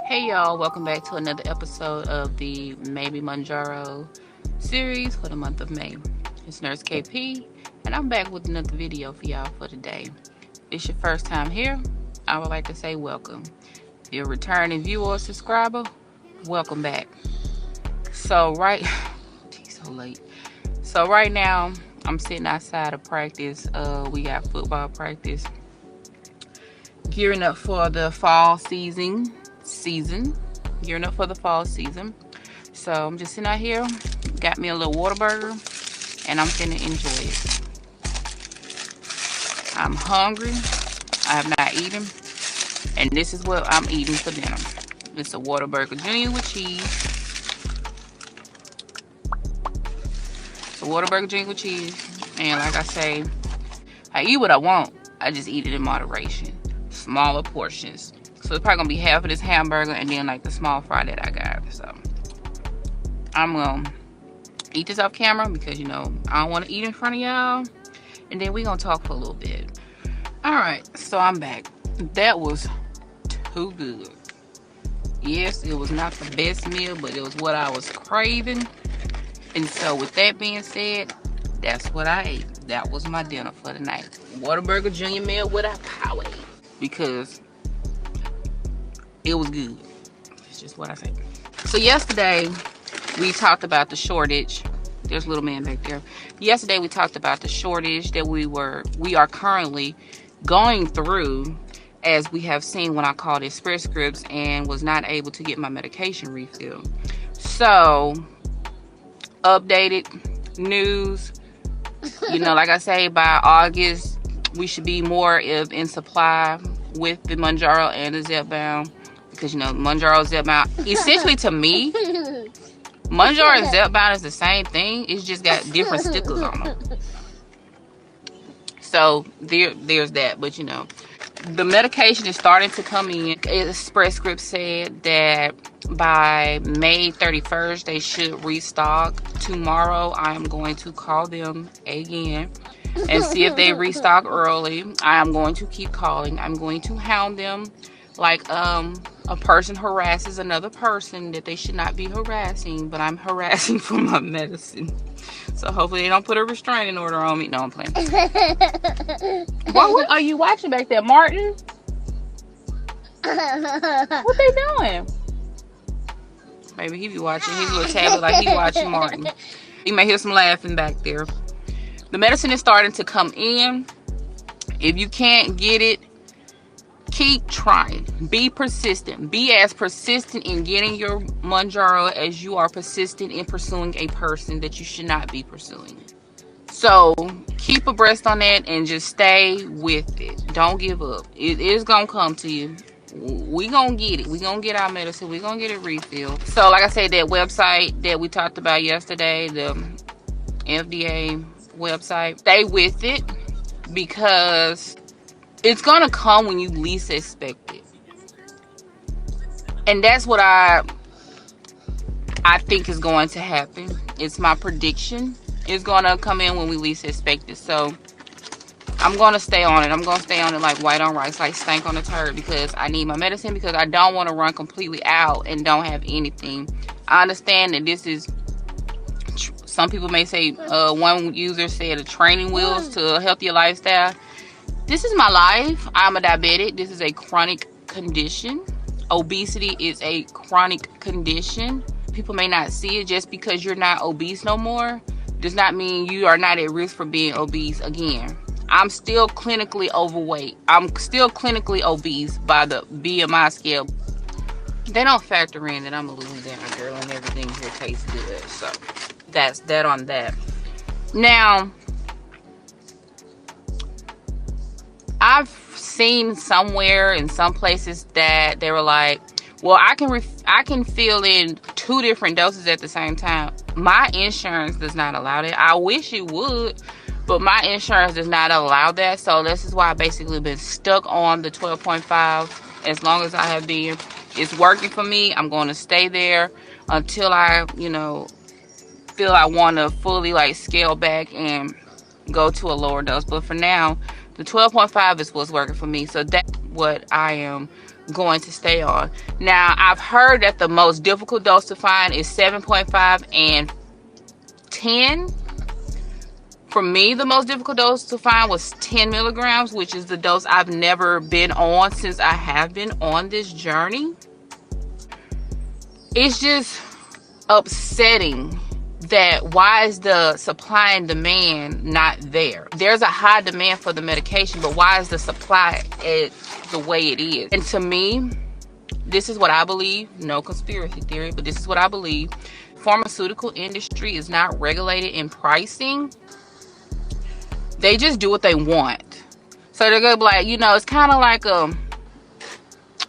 Hey y'all, welcome back to another episode of the Maybe Mounjaro series for the month of May. It's Nurse KP, and I'm back with another video for y'all for today. If it's your first time here, I would like to say welcome. If you're a returning viewer or subscriber, welcome back. So right now, I'm sitting outside of practice. We got football practice, gearing up for the fall season. Gearing up for the fall season. So I'm just sitting out here, got me a little Whataburger, and I'm finna enjoy it. I'm hungry, I have not eaten, and this is what I'm eating for dinner. It's a Whataburger Junior with cheese. It's a Whataburger Junior with cheese, and like I say, I eat what I want. I just eat it in moderation, smaller portions. So it's probably gonna be half of this hamburger and then like the small fry that I got. So I'm gonna eat this off camera because, you know, I don't want to eat in front of y'all, and then we gonna talk for a little bit. All right, so I'm back. That was too good. Yes, it was not the best meal, but it was what I was craving. And so with that being said, that's what I ate. That was my dinner for the night. Whataburger Junior meal with a power, because it was good. It's just what I say. So yesterday we talked about the shortage. There's a little man back there. Yesterday we talked about the shortage that we are currently going through, as we have seen when I called Express Scripts and was not able to get my medication refilled. So updated news, you know, like I say, by August we should be more in supply with the Mounjaro and the Zepbound, because, you know, Mounjaro, Zepbound, essentially to me, Mounjaro and Zepbound is the same thing. It's just got different stickers on them. So there's that. But, you know, the medication is starting to come in. Express Scripts said that by May 31st they should restock. Tomorrow I am going to call them again and see if they restock early. I am going to keep calling. I'm going to hound them like a person harasses another person that they should not be harassing, but I'm harassing for my medicine. So hopefully they don't put a restraining order on me. No, I'm playing. What are you watching back there, Martin? What they doing? Maybe he be watching his little tablet like he watching Martin. You may hear some laughing back there. The medicine is starting to come in. If you can't get it, keep trying. Be persistent. Be as persistent in getting your Mounjaro as you are persistent in pursuing a person that you should not be pursuing. So keep abreast on that and just stay with it. Don't give up. It is gonna come to you. We gonna get it. We gonna get our medicine. We gonna get it refilled. So like I said, that website that we talked about yesterday, the FDA website, stay with it, because it's gonna come when you least expect it. And that's what I think is going to happen. It's my prediction. It's gonna come in when we least expect it. So I'm gonna stay on it. I'm gonna stay on it like white on rice, like stank on a turd, because I need my medicine, because I don't want to run completely out and don't have anything. I understand that this is, some people may say, one user said, a training wheels to a healthier lifestyle. This is my life. I'm a diabetic. This is a chronic condition. Obesity is a chronic condition. People may not see it. Just because you're not obese no more does not mean you are not at risk for being obese again. I'm still clinically overweight. I'm still clinically obese by the BMI scale. They don't factor in that I'm a Louisiana girl and everything here tastes good. So that's that on that. Now, I've seen somewhere in some places that they were like, well, I can fill in 2 different doses at the same time. My insurance does not allow that. I wish it would, but my insurance does not allow that. So this is why I basically been stuck on the 12.5 as long as I have been. It's working for me. I'm going to stay there until I, you know, feel I want to fully like scale back and go to a lower dose. But for now, the 12.5 is what's working for me. So that's what I am going to stay on. Now, I've heard that the most difficult dose to find is 7.5 and 10. For me, the most difficult dose to find was 10 milligrams, which is the dose I've never been on since I have been on this journey. It's just upsetting that why is the supply and demand not there? There's a high demand for the medication, but why is the supply the way it is? And to me, this is what I believe. No conspiracy theory, but this is what I believe. Pharmaceutical industry is not regulated in pricing. They just do what they want. So they're gonna be like, you know, it's kind of like a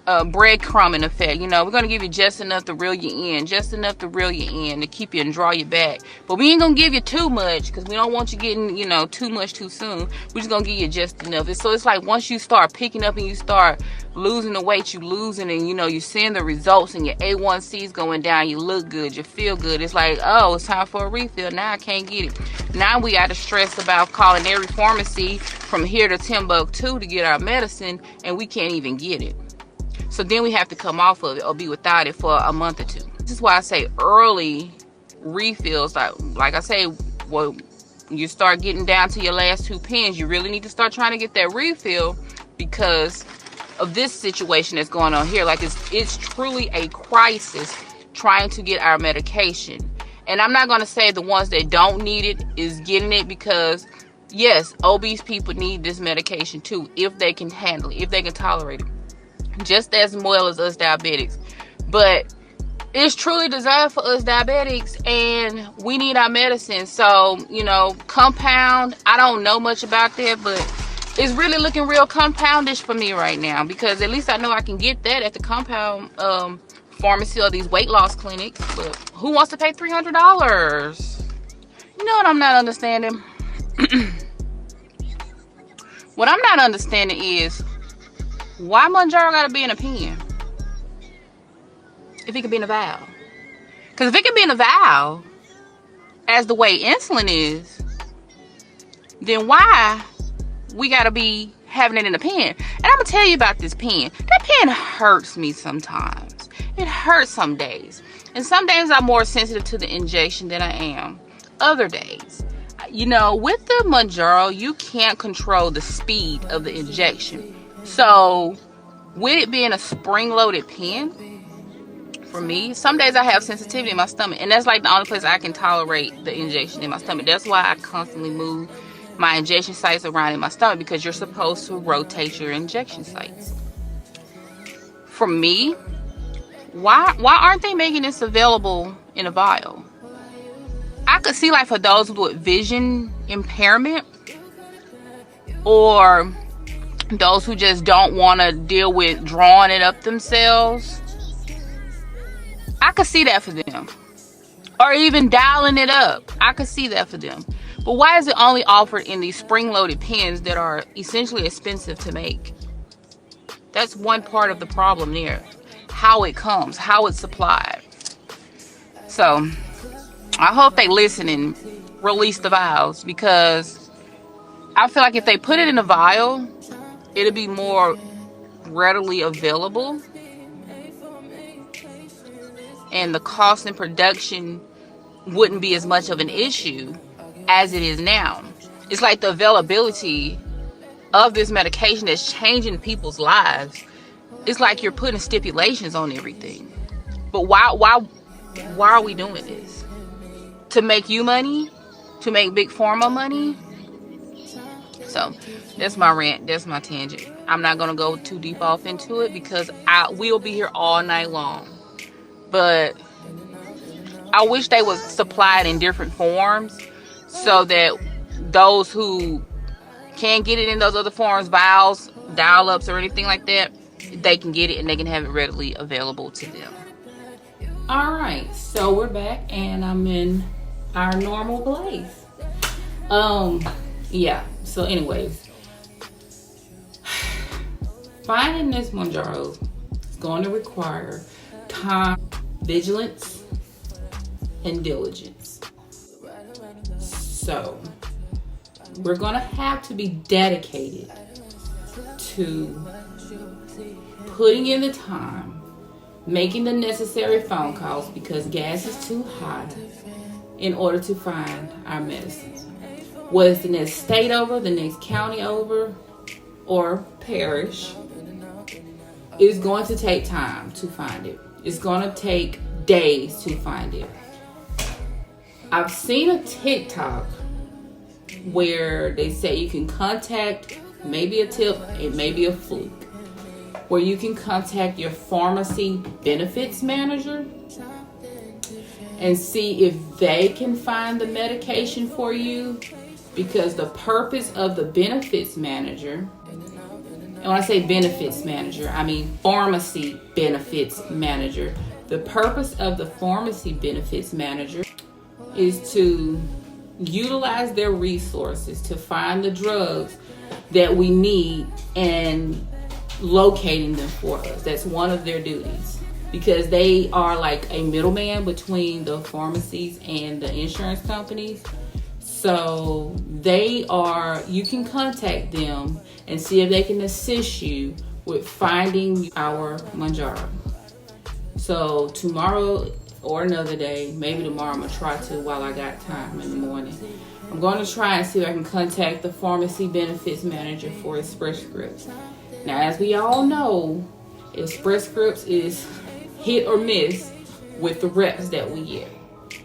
breadcrumbing effect. You know, we're gonna give you just enough to reel you in, just enough to reel you in, to keep you and draw you back. But we ain't gonna give you too much, because we don't want you getting, you know, too much too soon. We're just gonna give you just enough. And so it's like once you start picking up and you start losing the weight you losing, and you know, you're seeing the results and your A1C's going down, you look good, you feel good. It's like, oh, it's time for a refill. Now I can't get it. Now we got to stress about calling every pharmacy from here to Timbuktu to get our medicine, and we can't even get it. So then we have to come off of it or be without it for a month or two. This is why I say early refills, like I say, well, you start getting down to your last 2 pens, you really need to start trying to get that refill because of this situation that's going on here. Like it's truly a crisis trying to get our medication. And I'm not going to say the ones that don't need it is getting it, because yes, obese people need this medication too, if they can handle it, if they can tolerate it, just as well as us diabetics. But it's truly designed for us diabetics, and we need our medicine. So, you know, compound, I don't know much about that, but it's really looking real compoundish for me right now, because at least I know I can get that at the compound pharmacy or these weight loss clinics. But who wants to pay $300? You know what I'm not understanding? What I'm not understanding is, why Mounjaro gotta be in a pen if it could be in a vial? Because if it can be in a vial, as the way insulin is, then why we gotta be having it in a pen? And I'm gonna tell you about this pen. That pen hurts me sometimes. It hurts some days. And some days I'm more sensitive to the injection than I am other days. You know, with the Mounjaro, you can't control the speed of the injection. So, with it being a spring-loaded pen, for me, some days I have sensitivity in my stomach. And that's like the only place I can tolerate the injection in my stomach. That's why I constantly move my injection sites around in my stomach, because you're supposed to rotate your injection sites. For me, why aren't they making this available in a vial? I could see, like, for those with vision impairment, or those who just don't want to deal with drawing it up themselves, I could see that for them. Or even dialing it up, I could see that for them. But why is it only offered in these spring-loaded pens that are essentially expensive to make? That's one part of the problem there. How it comes, how it's supplied. So, I hope they listen and release the vials, because I feel like if they put it in a vial, it'll be more readily available, and the cost and production wouldn't be as much of an issue as it is now. It's like the availability of this medication that's changing people's lives. It's like you're putting stipulations on everything. But why are we doing this? To make you money? To make big pharma money? So that's my rant, that's my tangent. I'm not gonna go too deep off into it, because we'll be here all night long. But I wish they would supply it in different forms, so that those who can't get it in those other forms, vials, dial-ups, or anything like that, they can get it and they can have it readily available to them. All right, so we're back and I'm in our normal place. Yeah, so anyways, finding this Mounjaro is going to require time, vigilance, and diligence. So we're gonna have to be dedicated to putting in the time, making the necessary phone calls because gas is too high in order to find our medicines. Whether it's the next state over, the next county over, or parish, it is going to take time to find it. It's going to take days to find it. I've seen a TikTok where they say you can contact, maybe a tip, it may be a fluke, where you can contact your pharmacy benefits manager and see if they can find the medication for you, because the purpose of the benefits manager, and when I say benefits manager, I mean pharmacy benefits manager. The purpose of the pharmacy benefits manager is to utilize their resources to find the drugs that we need and locating them for us. That's one of their duties, because they are like a middleman between the pharmacies and the insurance companies. So you can contact them and see if they can assist you with finding our Mounjaro. So tomorrow or another day, maybe tomorrow, I'm gonna try to, while I got time in the morning, I'm going to try and see if I can contact the pharmacy benefits manager for Express Scripts. Now, as we all know, Express Scripts is hit or miss with the reps that we get.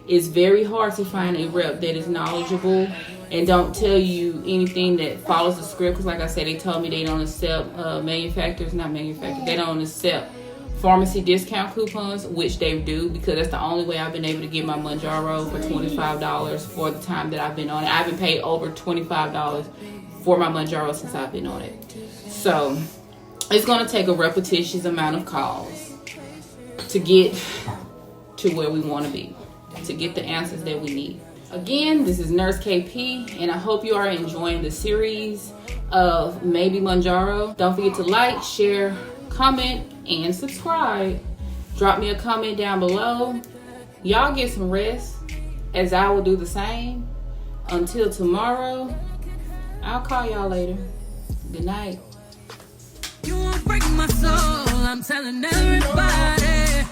It's very hard to find a rep that is knowledgeable and don't tell you anything that follows the script. Because like I said, they told me they don't accept they don't accept pharmacy discount coupons, which they do, because that's the only way I've been able to get my Mounjaro for $25 for the time that I've been on it. I've been paid over $25 for my Mounjaro since I've been on it. So it's going to take a repetitious amount of calls to get to where we want to be, to get the answers that we need. Again, this is Nurse KP, and I hope you are enjoying the series of Maybe Mounjaro. Don't forget to like, share, comment, and subscribe. Drop me a comment down below. Y'all get some rest, as I will do the same. Until tomorrow, I'll call y'all later. Good night. You won't break my soul, I'm telling everybody.